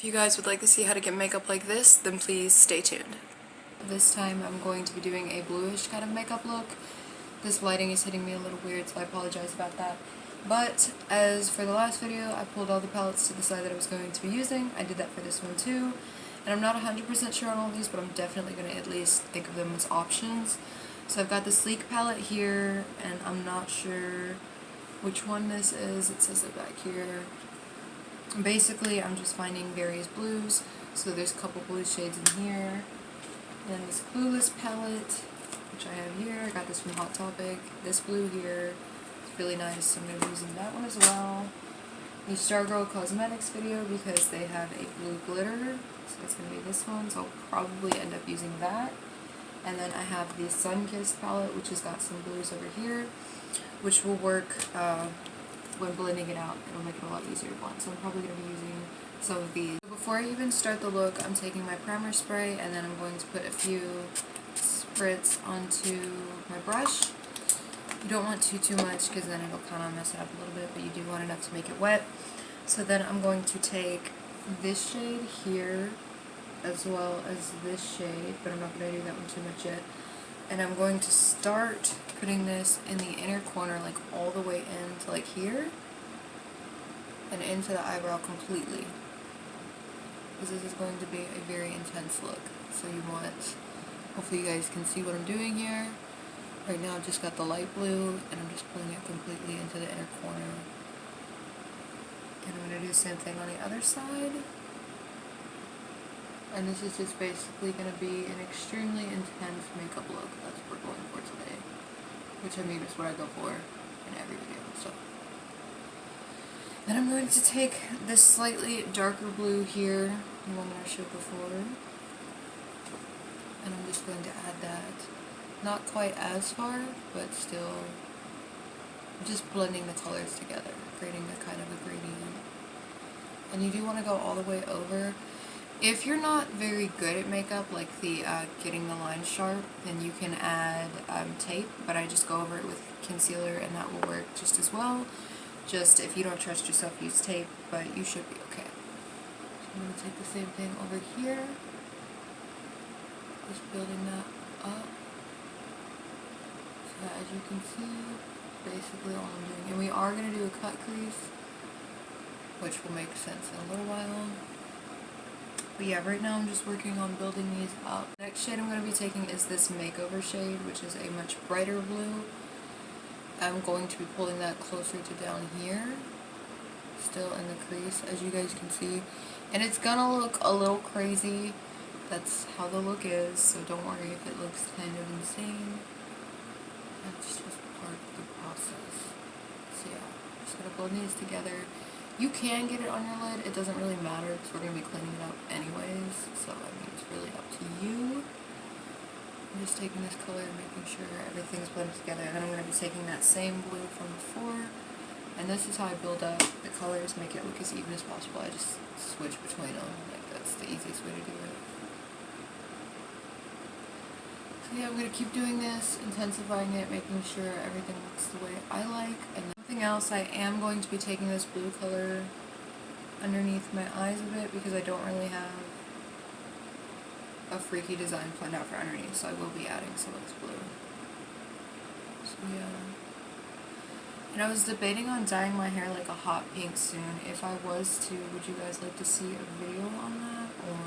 If you guys would like to see how to get makeup like this, then please stay tuned. This time I'm going to be doing a bluish kind of makeup look. This lighting is hitting me a little weird, so I apologize about that. But as for the last video, I pulled all the palettes to the side that I was going to be using. I did that for this one too. And I'm not 100% sure on all of these, but I'm definitely going to at least think of them as options. So I've got the Sleek palette here, and I'm not sure which one this is. It says it back here. Basically, I'm just finding various blues. So there's a couple blue shades in here. And then this Clueless palette, which I have here. I got this from Hot Topic. This blue here. It's really nice, so I'm going to be using that one as well. The Stargirl Cosmetics video because they have a blue glitter. So it's going to be this one, so I'll probably end up using that. And then I have the Sunkissed palette, which has got some blues over here, which will work when blending it out. It'll make it a lot easier to blend. So I'm probably going to be using some of these. Before I even start the look, I'm taking my primer spray, and then I'm going to put a few spritz onto my brush. You don't want too much because then it'll kind of mess it up a little bit, but you do want enough to make it wet. So then I'm going to take this shade here as well as this shade, but I'm not going to do that one too much yet. And I'm going to start putting this in the inner corner, like all the way in to like here, and into the eyebrow completely. Because this is going to be a very intense look. So you want, hopefully you guys can see what I'm doing here. Right now I've just got the light blue, and I'm just pulling it completely into the inner corner. And I'm going to do the same thing on the other side. And this is just basically going to be an extremely intense makeup look. That's what we're going for today. Which I mean is what I go for in every video. So then I'm going to take this slightly darker blue here, the one that I showed before. And I'm just going to add that. Not quite as far, but still just blending the colors together, creating a kind of a gradient. And you do want to go all the way over. If you're not very good at makeup, like the getting the lines sharp, then you can add tape, but I just go over it with concealer and that will work just as well. Just if you don't trust yourself, use tape, but you should be okay. So I'm going to take the same thing over here, just building that up. So as you can see, basically all I'm doing. And we are going to do a cut crease, which will make sense in a little while. But yeah, right now I'm just working on building these up. The next shade I'm going to be taking is this Makeover shade, which is a much brighter blue. I'm going to be pulling that closer to down here, still in the crease, as you guys can see. And it's gonna look a little crazy. That's how the look is, so don't worry if it looks kind of insane. That's just part of the process. So yeah, just gonna blend these together. You can get it on your lid, it doesn't really matter because we're going to be cleaning it up anyways, so I mean it's really up to you. I'm just taking this color and making sure everything's blended together, and then I'm going to be taking that same blue from before, and this is how I build up the colors, make it look as even as possible. I just switch between them, like that's the easiest way to do it. So yeah, I'm going to keep doing this, intensifying it, making sure everything looks the way I like. And something else, I am going to be taking this blue color underneath my eyes a bit because I don't really have a freaky design planned out for underneath, so I will be adding some of this blue. So yeah. And I was debating on dyeing my hair like a hot pink soon. If I was to, would you guys like to see a video on that? Or,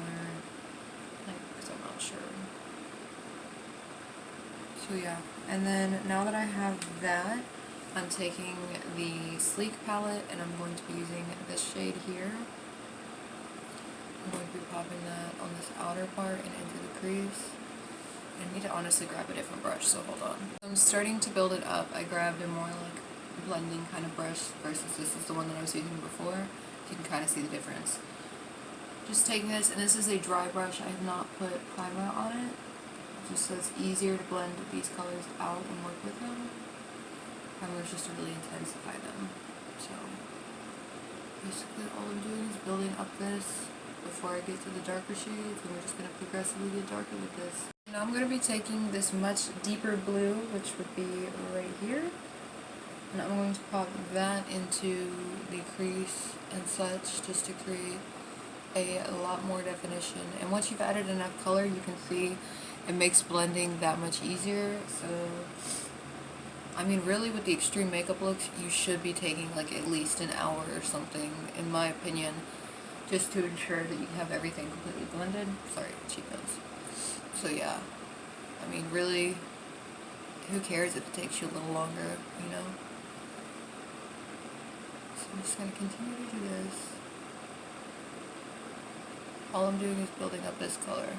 like, because I'm not sure. So yeah, and then now that I have that, I'm taking the Sleek palette and I'm going to be using this shade here. I'm going to be popping that on this outer part and into the crease. I need to honestly grab a different brush, so hold on. I'm starting to build it up. I grabbed a more like blending kind of brush versus this is the one that I was using before. You can kind of see the difference. Just taking this, and this is a dry brush. I have not put primer on it, just so it's easier to blend these colors out and work with them. Primers just to really intensify them. So basically all I'm doing is building up this before I get to the darker shades, and we're just going to progressively get darker with this. Now I'm going to be taking this much deeper blue, which would be right here, and I'm going to pop that into the crease and such just to create a lot more definition. And once you've added enough color, you can see it makes blending that much easier. So, I mean, really with the extreme makeup looks, you should be taking like at least an hour or something, in my opinion, just to ensure that you have everything completely blended. Sorry, cheap nose. So yeah, I mean, really, who cares if it takes you a little longer, you know? So I'm just going to continue to do this. All I'm doing is building up this color.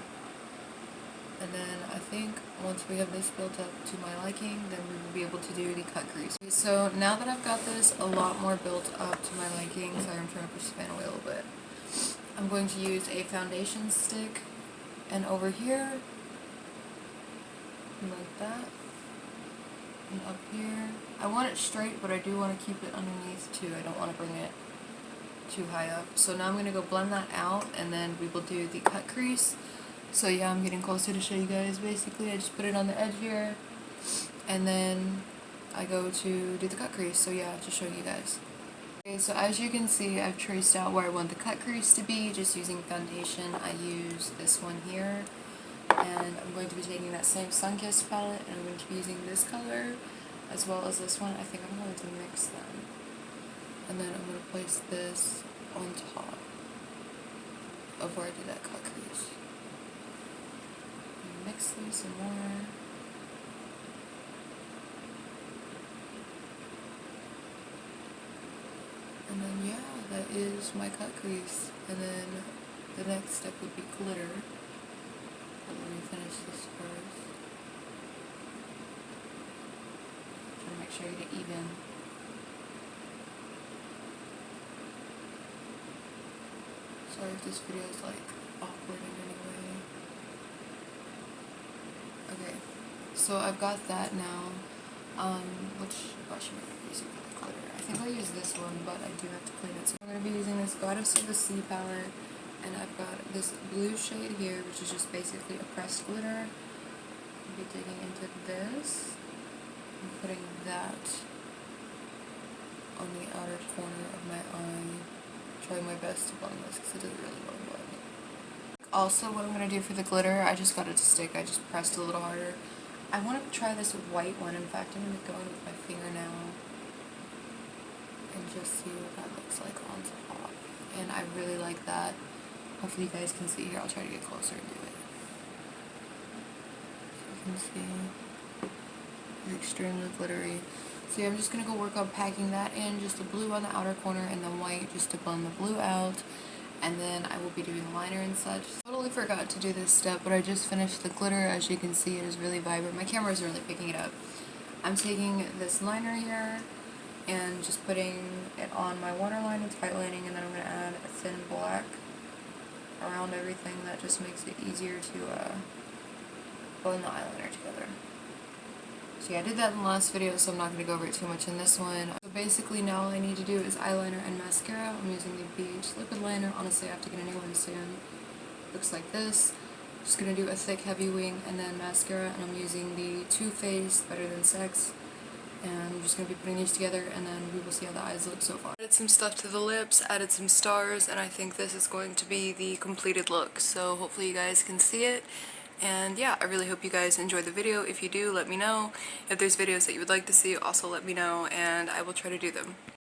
And then I think once we have this built up to my liking, then we will be able to do the cut crease. So now that I've got this a lot more built up to my liking, sorry, I'm trying to push the fan away a little bit, I'm going to use a foundation stick, and over here, like that, and up here. I want it straight, but I do want to keep it underneath too. I don't want to bring it too high up. So now I'm going to go blend that out, and then we will do the cut crease. So yeah, I'm getting closer to show you guys. Basically, I just put it on the edge here, and then I go to do the cut crease. So yeah, just showing you guys. Okay, so as you can see, I've traced out where I want the cut crease to be, just using foundation. I use this one here, and I'm going to be taking that same Sunkissed palette, and I'm going to be using this color, as well as this one. I think I'm going to mix them. And then I'm going to place this on top of where I did that cut crease. Mix them some more. And then yeah, that is my cut crease. And then the next step would be glitter. But let me finish this first. Trying to make sure I get it even. Sorry if this video is like awkward in any way. Okay, so I've got that now. Which brush am I going to be using for the glitter? I think I'll use this one, but I do have to clean it. So I'm going to be using this Goddess of the Sea palette, and I've got this blue shade here, which is just basically a pressed glitter. I'll be digging into this and putting that on the outer corner of my eye. Trying my best to blend this because it doesn't really want to blend. Also, what I'm going to do for the glitter, I just got it to stick. I just pressed a little harder. I want to try this white one. In fact, I'm going to go in with my finger now and just see what that looks like on top. And I really like that. Hopefully you guys can see here. I'll try to get closer and do it. So you can see it's extremely glittery. So yeah, I'm just going to go work on packing that in, just the blue on the outer corner and the white just to blend the blue out. And then I will be doing liner and such. Totally forgot to do this step, but I just finished the glitter. As you can see, it is really vibrant. My camera isn't really picking it up. I'm taking this liner here and just putting it on my waterline and tightlining, and then I'm going to add a thin black around everything. That just makes it easier to blend the eyeliner together. So yeah, I did that in the last video, so I'm not going to go over it too much in this one. So basically now all I need to do is eyeliner and mascara. I'm using the BH liquid liner. Honestly, I have to get a new one soon. Looks like this. Just going to do a thick heavy wing and then mascara, and I'm using the Too Faced Better Than Sex. And I'm just going to be putting these together, and then we will see how the eyes look so far. Added some stuff to the lips, added some stars, and I think this is going to be the completed look. So hopefully you guys can see it. And yeah, I really hope you guys enjoyed the video. If you do, let me know. If there's videos that you would like to see, also let me know, and I will try to do them.